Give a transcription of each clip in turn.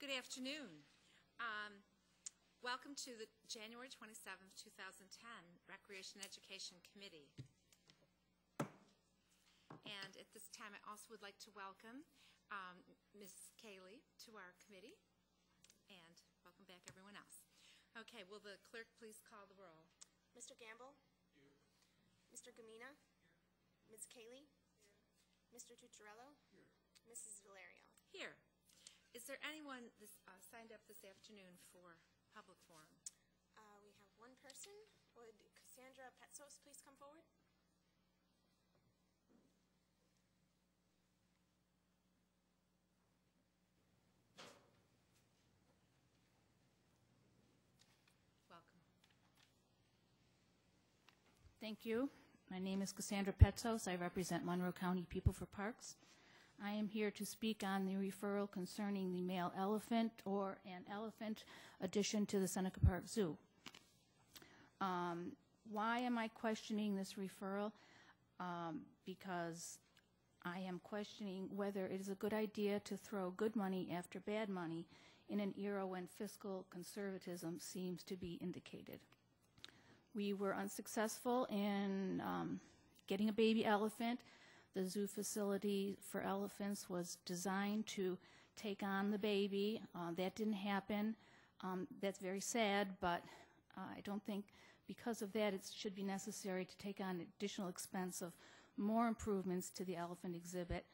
Good afternoon. Welcome to the January 27th, 2010 Recreation Education Committee. And at this time, I also would like to welcome Ms. Kaylee to our committee, and welcome back everyone else. Okay, will the clerk please call the roll? Mr. Gamble? Here. Mr. Gamina? Here. Ms. Kaylee? Here. Mr. Tucciarello? Here. Mrs. Valerio? Here. Is there anyone signed up this afternoon for public forum? We have one person. Would Cassandra Petsos please come forward? Welcome. Thank you. My name is Cassandra Petsos. I represent Monroe County People for Parks. I am here to speak on the referral concerning the male elephant or an elephant addition to the Seneca Park Zoo. Why am I questioning this referral? Because I am questioning whether it is a good idea to throw good money after bad money in an era when fiscal conservatism seems to be indicated. We were unsuccessful in getting a baby elephant. The zoo facility for elephants was designed to take on the baby. That didn't happen. That's very sad, but I don't think because of that it should be necessary to take on additional expense of more improvements to the elephant exhibit.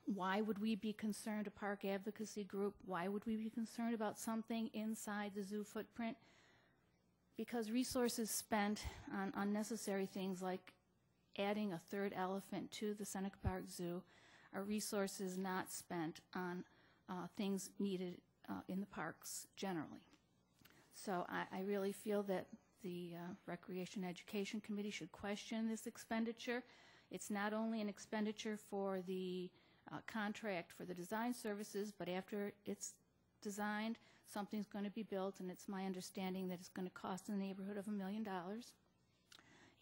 Why would we be concerned, a park advocacy group, why would we be concerned about something inside the zoo footprint? Because resources spent on unnecessary things like adding a third elephant to the Seneca Park Zoo are resources not spent on things needed in the parks generally. So I really feel that the Recreation Education Committee should question this expenditure. It's not only an expenditure for the contract for the design services, but after it's designed, something's going to be built, and it's my understanding that it's going to cost in the neighborhood of $1 million.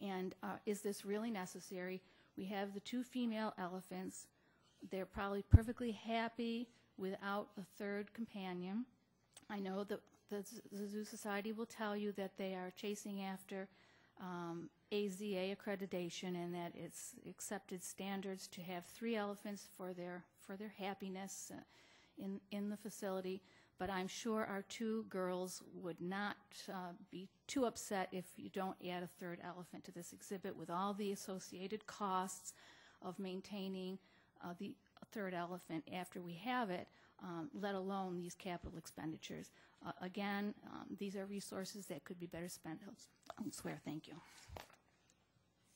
And is this really necessary? We have the two female elephants. They're probably perfectly happy without a third companion. I know that the Zoo Society will tell you that they are chasing after AZA accreditation and that it's accepted standards to have 3 elephants for their happiness in the facility. But I'm sure our 2 girls would not be too upset if you don't add a third elephant to this exhibit with all the associated costs of maintaining the third elephant after we have it, let alone these capital expenditures. Again, these are resources that could be better spent elsewhere. Thank you.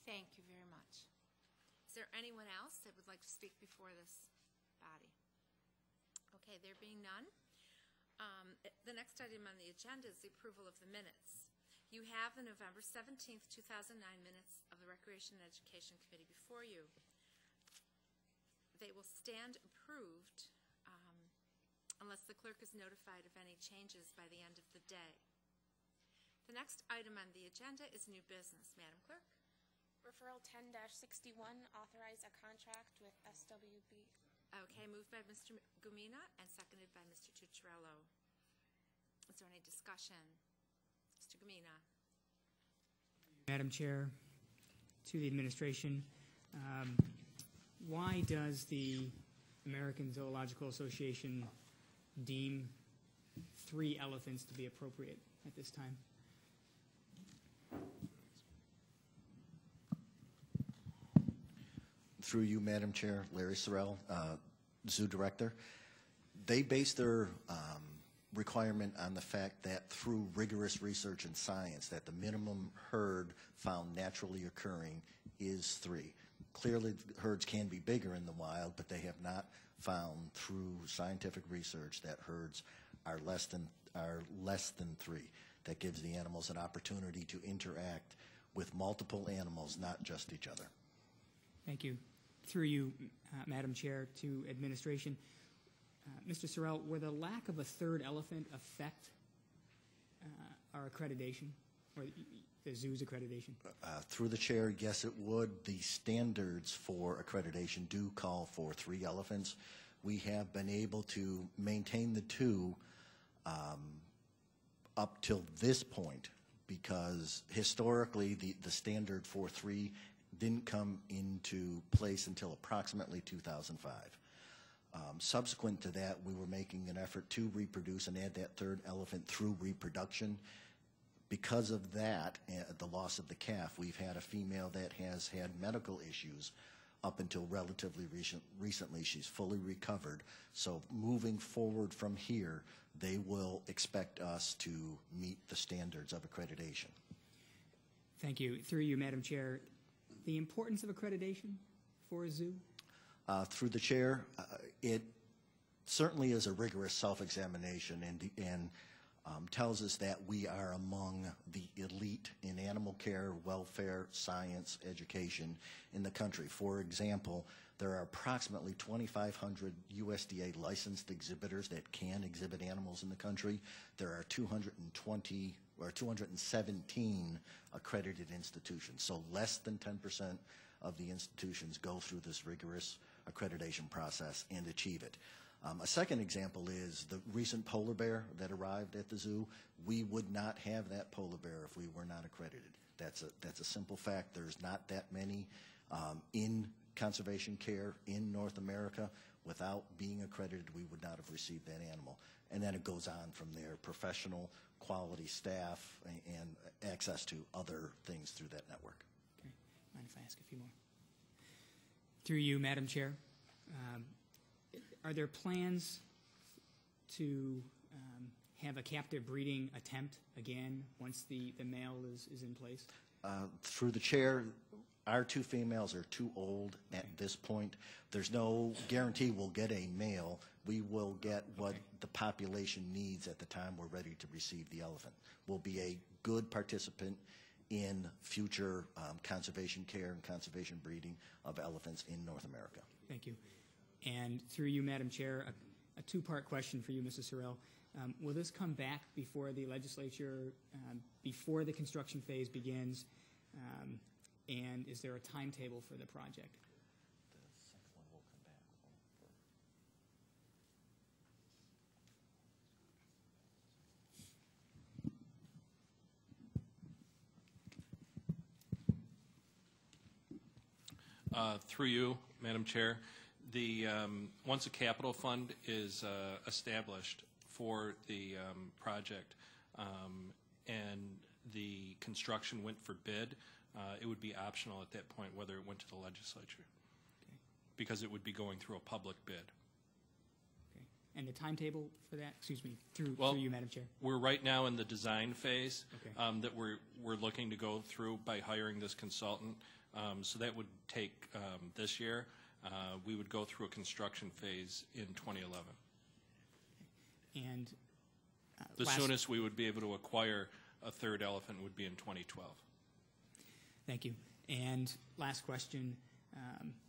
Thank you very much. Is there anyone else that would like to speak before this body? Okay, there being none. The next item on the agenda is the approval of the minutes. You have the November 17th, 2009 minutes of the Recreation and Education Committee before you. They will stand approved unless the clerk is notified of any changes by the end of the day. The next item on the agenda is new business. Madam Clerk. Referral 10-61, authorize a contract with SWB. Okay, moved by Mr. Gumina and seconded by Mr. Tucciarello. Is there any discussion? Mr. Gumina. Madam Chair, to the administration, why does the American Zoological Association deem 3 elephants to be appropriate at this time? Through you, Madam Chair, Larry Sorrell, Zoo Director. They base their requirement on the fact that through rigorous research and science that the minimum herd found naturally occurring is 3. Clearly, herds can be bigger in the wild, but they have not found through scientific research that herds are less than 3. That gives the animals an opportunity to interact with multiple animals, not just each other. Thank you. Through you, Madam Chair, to administration. Mr. Sorrell, will the lack of a third elephant affect our accreditation, or the zoo's accreditation? Through the chair, yes, it would. The standards for accreditation do call for 3 elephants. we have been able to maintain the two up till this point, because historically the standard for 3 didn't come into place until approximately 2005. Subsequent to that, we were making an effort to reproduce and add that third elephant through reproduction. Because of that, the loss of the calf, we've had a female that has had medical issues up until relatively recently. She's fully recovered. So moving forward from here, they will expect us to meet the standards of accreditation. Thank you. Through you, Madam Chair, the importance of accreditation for a zoo? Through the chair, it certainly is a rigorous self-examination and tells us that we are among the elite in animal care, welfare, science, education in the country. For example, there are approximately 2,500 USDA licensed exhibitors that can exhibit animals in the country. There are 217 accredited institutions, so less than 10% of the institutions go through this rigorous accreditation process and achieve it. A second example is the recent polar bear that arrived at the zoo. We would not have that polar bear if we were not accredited. That's a simple fact. There's not that many in conservation care in North America. Without being accredited, we would not have received that animal. And then it goes on from there, professional, quality staff, and access to other things through that network. Okay. Mind if I ask a few more? Through you, Madam Chair, are there plans to have a captive breeding attempt again once the male is in place? Through the chair, our 2 females are too old at this point. There's no guarantee we'll get a male. We will get what the population needs at the time we're ready to receive the elephant. We'll be a good participant in future conservation care and conservation breeding of elephants in North America. Thank you. And through you, Madam Chair, a 2-part question for you, Mrs. Sorrell. Will this come back before the legislature, before the construction phase begins? And is there a timetable for the project? The second one will come back. Through you, Madam Chair, once a capital fund is established for the project and the construction went for bid, it would be optional at that point whether it went to the legislature, because it would be going through a public bid. Okay. And the timetable for that, excuse me, through you, Madam Chair? We're right now in the design phase that we're looking to go through by hiring this consultant. So that would take this year. We would go through a construction phase in 2011. And the soonest we would be able to acquire a third elephant would be in 2012. Thank you. And last question,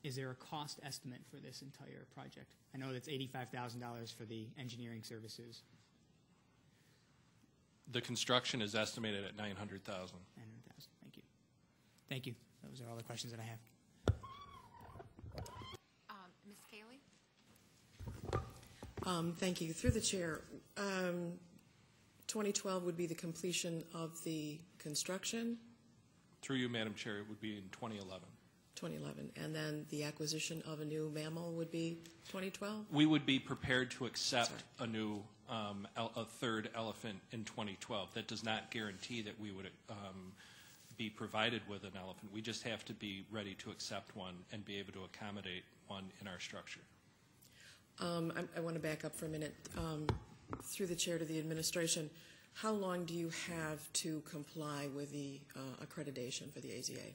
is there a cost estimate for this entire project? I know that's $85,000 for the engineering services. The construction is estimated at $900,000. $900,000. Thank you. Thank you. Those are all the questions that I have. Ms. Cayley? Thank you. Through the chair, 2012 would be the completion of the construction. Through you, Madam Chair, it would be in 2011. 2011. And then the acquisition of a new mammal would be 2012? We would be prepared to accept a new, a third elephant in 2012. That does not guarantee that we would be provided with an elephant. We just have to be ready to accept one and be able to accommodate one in our structure. I want to back up for a minute. Through the chair to the administration, how long do you have to comply with the accreditation for the AZA?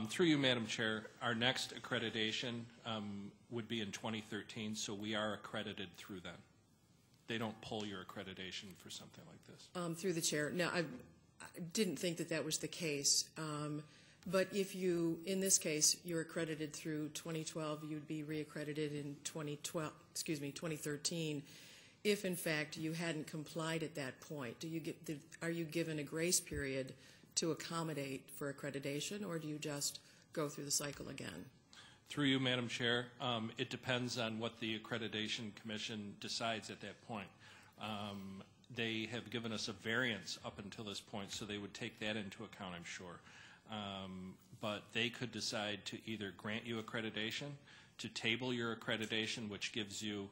Through you, Madam Chair, our next accreditation would be in 2013, so we are accredited through then. They don't pull your accreditation for something like this. Through the chair. Now, I didn't think that that was the case, but if you, in this case, you're accredited through 2012, you'd be reaccredited in 2013. if in fact you hadn't complied at that point, are you given a grace period to accommodate for accreditation, or do you just go through the cycle again? Through you, Madam Chair, it depends on what the Accreditation Commission decides at that point. They have given us a variance up until this point, so they would take that into account, I'm sure. But they could decide to either grant you accreditation, to table your accreditation, which gives you,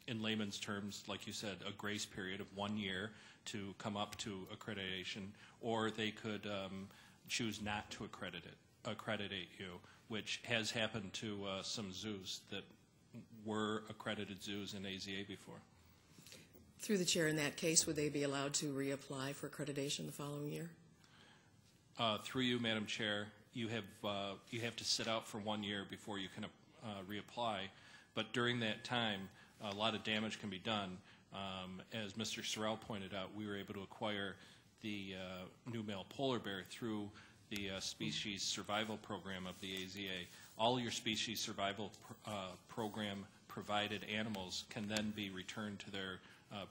in layman's terms, like you said, a grace period of 1 year to come up to accreditation, or they could choose not to accreditate you, which has happened to some zoos that were accredited zoos in AZA before. Through the chair, in that case, would they be allowed to reapply for accreditation the following year? Through you, Madam Chair, you have to sit out for 1 year before you can reapply. But during that time, a lot of damage can be done. As Mr. Sorrell pointed out, we were able to acquire the new male polar bear through the species survival program of the AZA. All your species survival program provided animals can then be returned to their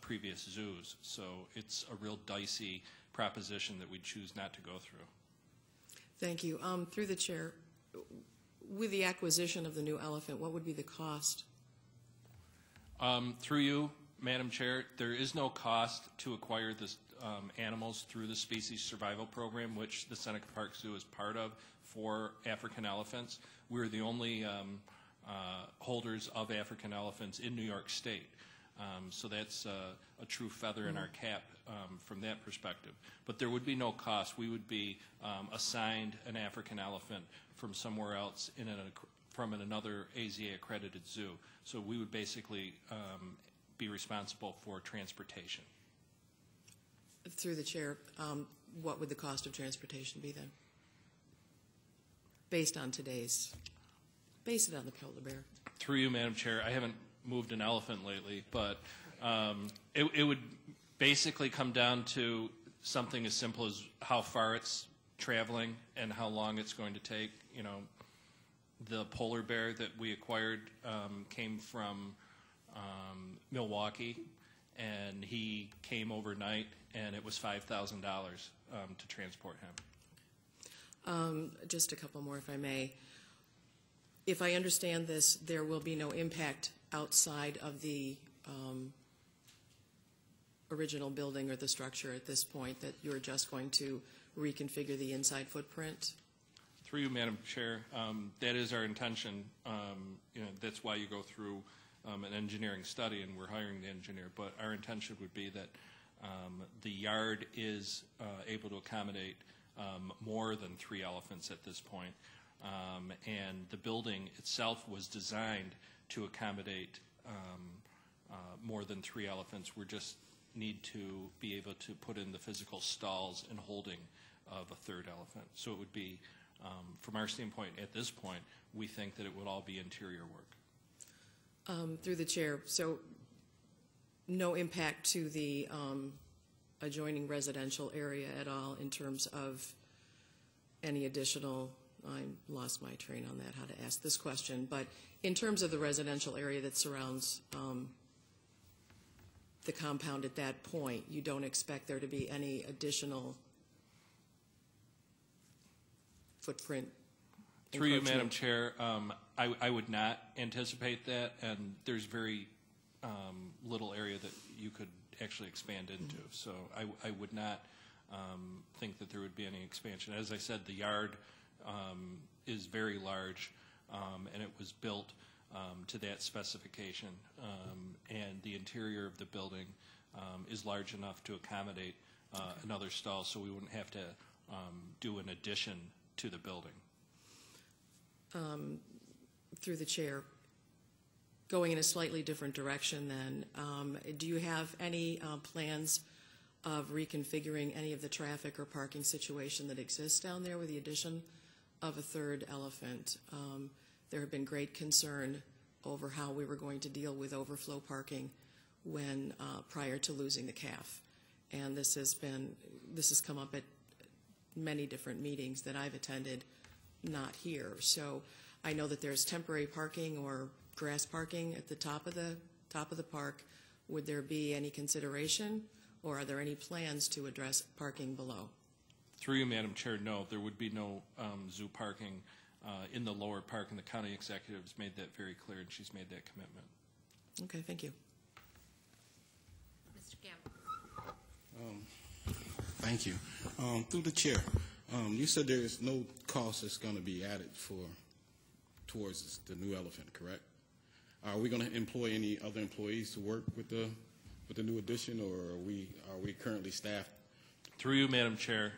previous zoos. So it's a real dicey proposition that we choose not to go through. Thank you. Through the chair, with the acquisition of the new elephant, what would be the cost? Through you, Madam Chair, there is no cost to acquire this animals through the species survival program, which the Seneca Park Zoo is part of for African elephants. We're the only holders of African elephants in New York State. So that's a true feather in our cap from that perspective. But there would be no cost. We would be assigned an African elephant from somewhere else from another AZA accredited zoo. So we would basically be responsible for transportation. Through the chair, what would the cost of transportation be then? Based on today's, based it on the polar bear. Through you, Madam Chair, I haven't moved an elephant lately, but it would basically come down to something as simple as how far it's traveling and how long it's going to take. You know, the polar bear that we acquired came from Milwaukee, and he came overnight, and it was $5,000 to transport him. Just a couple more, if I may. If I understand this, there will be no impact outside of the original building or the structure at this point, that you're just going to reconfigure the inside footprint? Through you, Madam Chair, that is our intention. You know, that's why you go through an engineering study, and we're hiring the engineer. But our intention would be that the yard is able to accommodate more than 3 elephants at this point. And the building itself was designed to accommodate more than 3 elephants. We just need to be able to put in the physical stalls and holding of a 3rd elephant. So it would be, from our standpoint at this point, we think that it would all be interior work. Through the chair, so no impact to the adjoining residential area at all in terms of any additional, I lost my train on that, how to ask this question, but in terms of the residential area that surrounds the compound at that point, you don't expect there to be any additional footprint? Through you, Madam Chair, I would not anticipate that, and there's very little area that you could actually expand into. So I would not think that there would be any expansion. As I said, the yard is very large, and it was built to that specification. And the interior of the building is large enough to accommodate another stall, so we wouldn't have to do an addition to the building. Through the chair, going in a slightly different direction then, do you have any plans of reconfiguring any of the traffic or parking situation that exists down there with the addition of a 3rd elephant? There have been great concern over how we were going to deal with overflow parking when prior to losing the calf, and this has come up at many different meetings that I've attended, not here. So I know that there's temporary parking or grass parking at the top of the park would there be any consideration, or are there any plans to address parking below? Through you, Madam Chair, no, there would be no zoo parking in the lower park, and the county executive has made that very clear, and she's made that commitment. Okay, thank you. Mr. Gamble. Thank you. Through the chair, you said there is no cost that's going to be added towards the new elephant, correct? Are we going to employ any other employees to work with the new addition, or are we currently staffed? Through you, Madam Chair,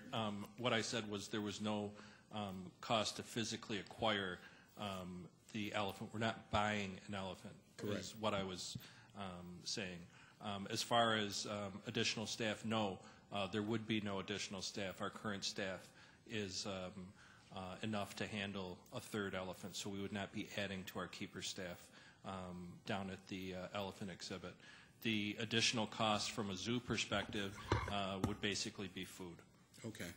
what I said was there was no cost to physically acquire the elephant. We're not buying an elephant. Correct. Is what I was saying. As far as additional staff, no, there would be no additional staff. Our current staff is enough to handle a third elephant, so we would not be adding to our keeper staff down at the elephant exhibit. The additional cost from a zoo perspective would basically be food. Okay.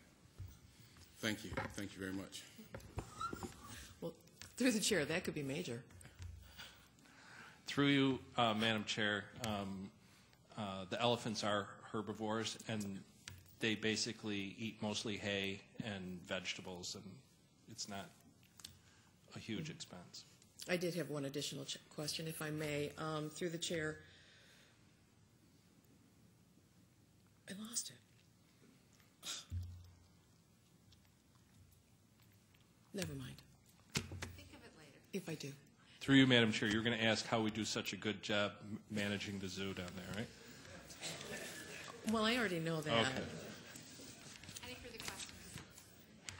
Thank you. Thank you very much. Well, through the chair, that could be major. Through you, Madam Chair, the elephants are herbivores, and they basically eat mostly hay and vegetables, and it's not a huge expense. I did have one additional question, if I may. Through the chair, I lost it. Never mind. Think of it later. If I do. Through you, Madam Chair, you're going to ask how we do such a good job managing the zoo down there, right? Well, I already know that. Okay. Any further questions?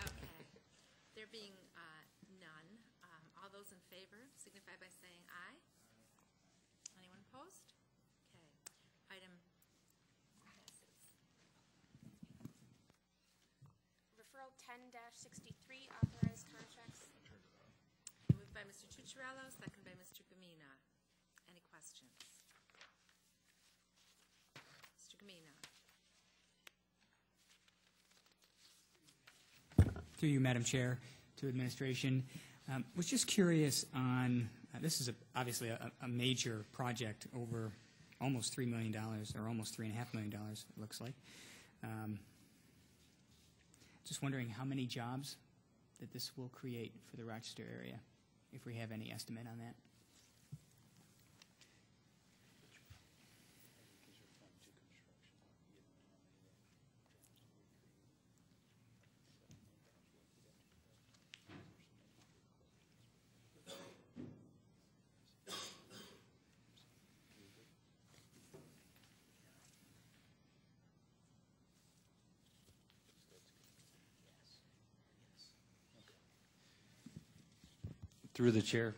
Okay. There being none, all those in favor signify by saying aye. Anyone opposed? Okay. Item passes. Referral 10-63, authorized contracts. Moved by Mr. Tucciarello, second by Mr. Gamina. Any questions? Mr. Gamina. Through you, Madam Chair, to administration. Was just curious on, this is obviously a major project over almost $3 million, or almost $3.5 million, it looks like. Just wondering how many jobs that this will create for the Rochester area, if we have any estimate on that. Through the chair,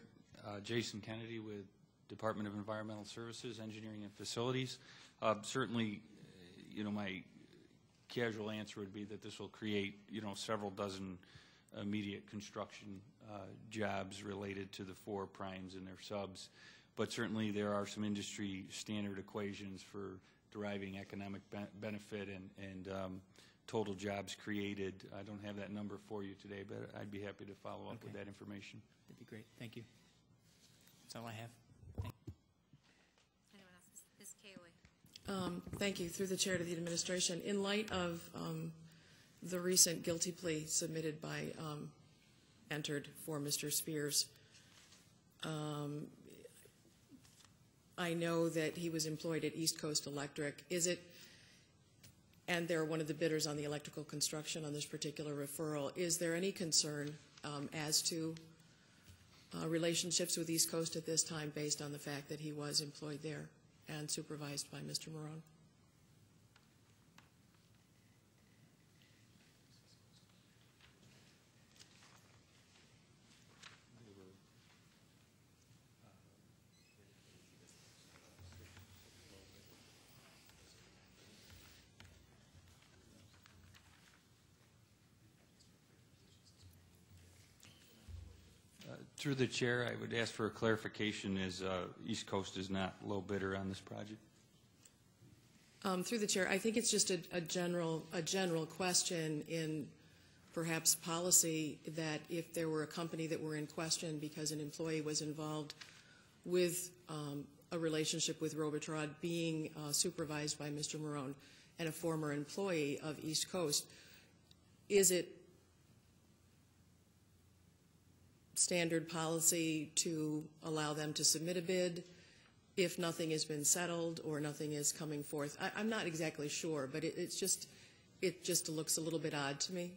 Jason Kennedy with Department of Environmental Services, Engineering and Facilities. Certainly, my casual answer would be that this will create, several dozen immediate construction jobs related to the 4 primes and their subs. But certainly there are some industry standard equations for deriving economic benefit and total jobs created. I don't have that number for you today, but I'd be happy to follow up with that information. That'd be great. Thank you. That's all I have. Anyone else? Ms. Cayley. Thank you. Through the chair to the administration. In light of the recent guilty plea submitted by, entered for Mr. Spears, I know that he was employed at East Coast Electric. And they're one of the bidders on the electrical construction on this particular referral. Is there any concern as to relationships with East Coast at this time based on the fact that he was employed there and supervised by Mr. Monroe? Through the chair, I would ask for a clarification as East Coast is not low bidder on this project. Through the chair, I think it's just a general question in perhaps policy that if there were a company that were in question because an employee was involved with a relationship with Robotrod, being supervised by Mr. Marone and a former employee of East Coast, is it standard policy to allow them to submit a bid if nothing has been settled or nothing is coming forth? I'm not exactly sure, but it just looks a little bit odd to me.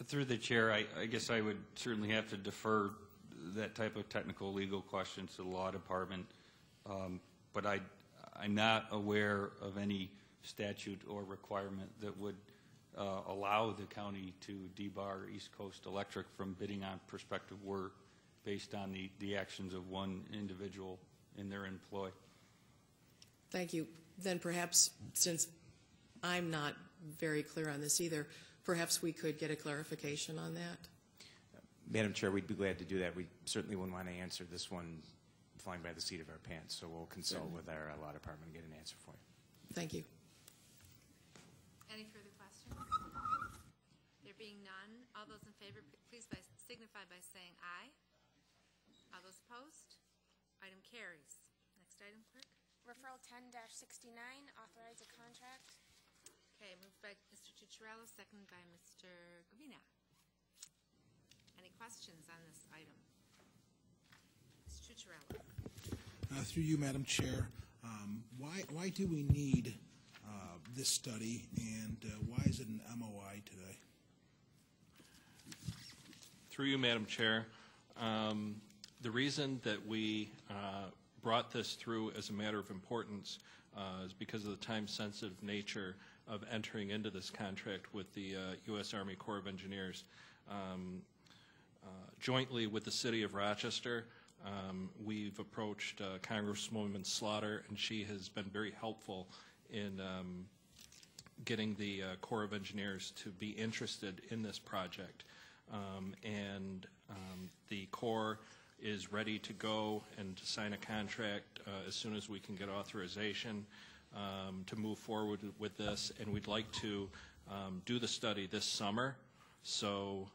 Through the chair, I guess I would certainly have to defer that type of technical legal questions to the law department, but I'm not aware of any statute or requirement that would allow the county to debar East Coast Electric from bidding on prospective work based on the actions of one individual in their employ. Thank you. Then perhaps, since I'm not very clear on this either, perhaps we could get a clarification on that. Madam Chair, we'd be glad to do that. We certainly wouldn't want to answer this one flying by the seat of our pants, so we'll consult with our law department and get an answer for you. Thank you. Any further questions? There being none, all those in favor, please signify by saying aye. All those opposed? Item carries. Next item, clerk. Referral 10-69, authorize a contract. Okay, moved by Mr. Tucciarello, seconded by Mr. Gavina. Any questions on this item? Mr. Tucciarello. Through you, Madam Chair, why do we need this study, and why is it an MOI today? Through you, Madam Chair, the reason that we brought this through as a matter of importance is because of the time-sensitive nature of entering into this contract with the U.S. Army Corps of Engineers. Jointly with the City of Rochester, we've approached Congresswoman Slaughter, and she has been very helpful in getting the Corps of Engineers to be interested in this project. The Corps is ready to go and to sign a contract as soon as we can get authorization to move forward with this, and we'd like to do the study this summer. So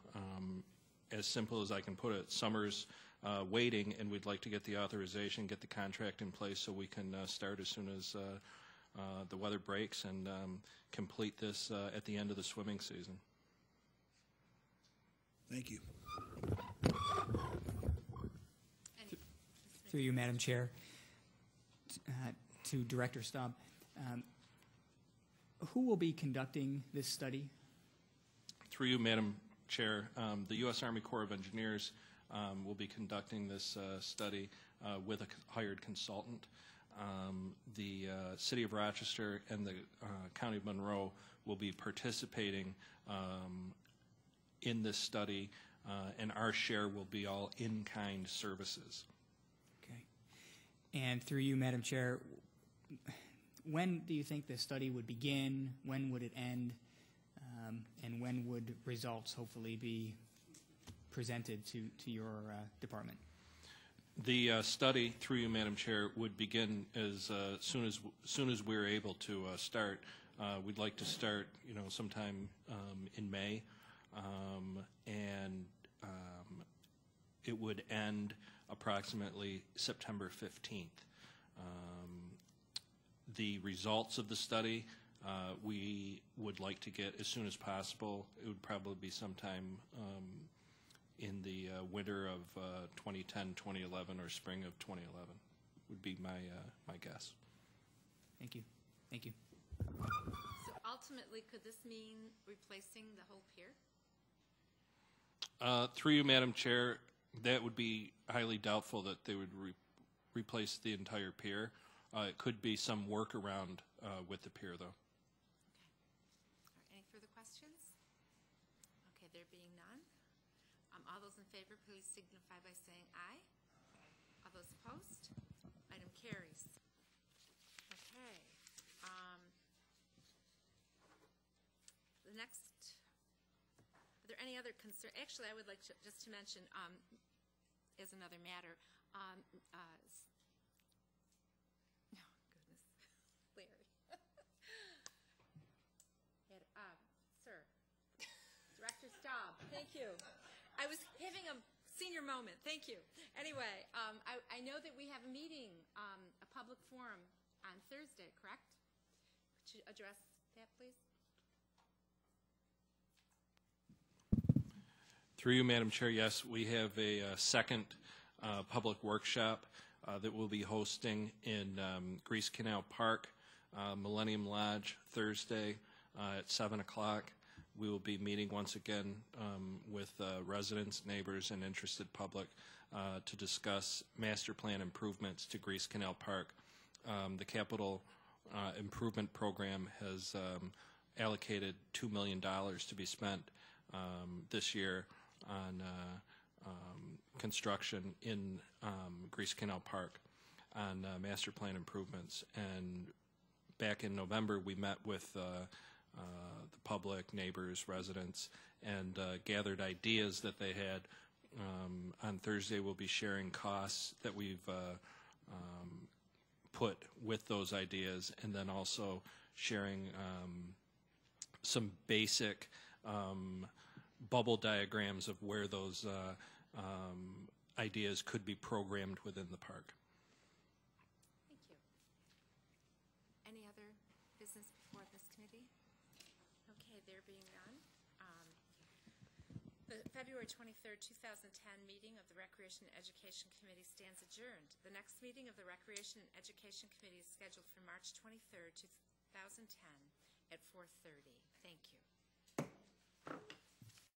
as simple as I can put it, summer's waiting, and we'd like to get the authorization, get the contract in place so we can start as soon as the weather breaks and complete this at the end of the swimming season. Thank you. Through you, Madam Chair, to Director Staub, who will be conducting this study? Through you, Madam Chair, the U.S. Army Corps of Engineers will be conducting this study with a hired consultant. The City of Rochester and the County of Monroe will be participating in this study, and our share will be all in-kind services. Okay. And through you, Madam Chair, when do you think the study would begin? When would it end? And when would results hopefully be presented to your department? The study, through you, Madam Chair, would begin as soon as we're able to start. We'd like to start, sometime in May, and it would end approximately September 15th. The results of the study we would like to get as soon as possible. It would probably be sometime in the winter of 2010, 2011, or spring of 2011 would be my guess. Thank you. Thank you. So ultimately, could this mean replacing the whole pier? Through you, Madam Chair, that would be highly doubtful that they would replace the entire pier. It could be some workaround with the pier, though. Okay. Any further questions? Okay, there being none. All those in favor, please signify by saying aye. All those opposed? Item carries. Okay. The next, are there any other concern? Actually, I would like just to mention, as another matter, no, goodness, Larry. Sir, senior moment. Thank you. Anyway, I know that we have a meeting, a public forum on Thursday, correct? Could you address that, please? Through you, Madam Chair, yes, we have a second public workshop that we'll be hosting in Grease Canal Park, Millennium Lodge, Thursday at 7 o'clock. We will be meeting once again with residents, neighbors, and interested public to discuss master plan improvements to Grease Canal Park. The capital improvement program has allocated $2 million to be spent this year on construction in Grease Canal Park on master plan improvements. And back in November, we met with the public, neighbors, residents, and gathered ideas that they had. On Thursday, we'll be sharing costs that we've put with those ideas, and then also sharing some basic bubble diagrams of where those ideas could be programmed within the park. Thank you. Any other business before this committee? Okay, there being none. The February 23rd, 2010 meeting of the Recreation and Education Committee stands adjourned. The next meeting of the Recreation and Education Committee is scheduled for March 23rd, 2010 at 4:30. Thank you.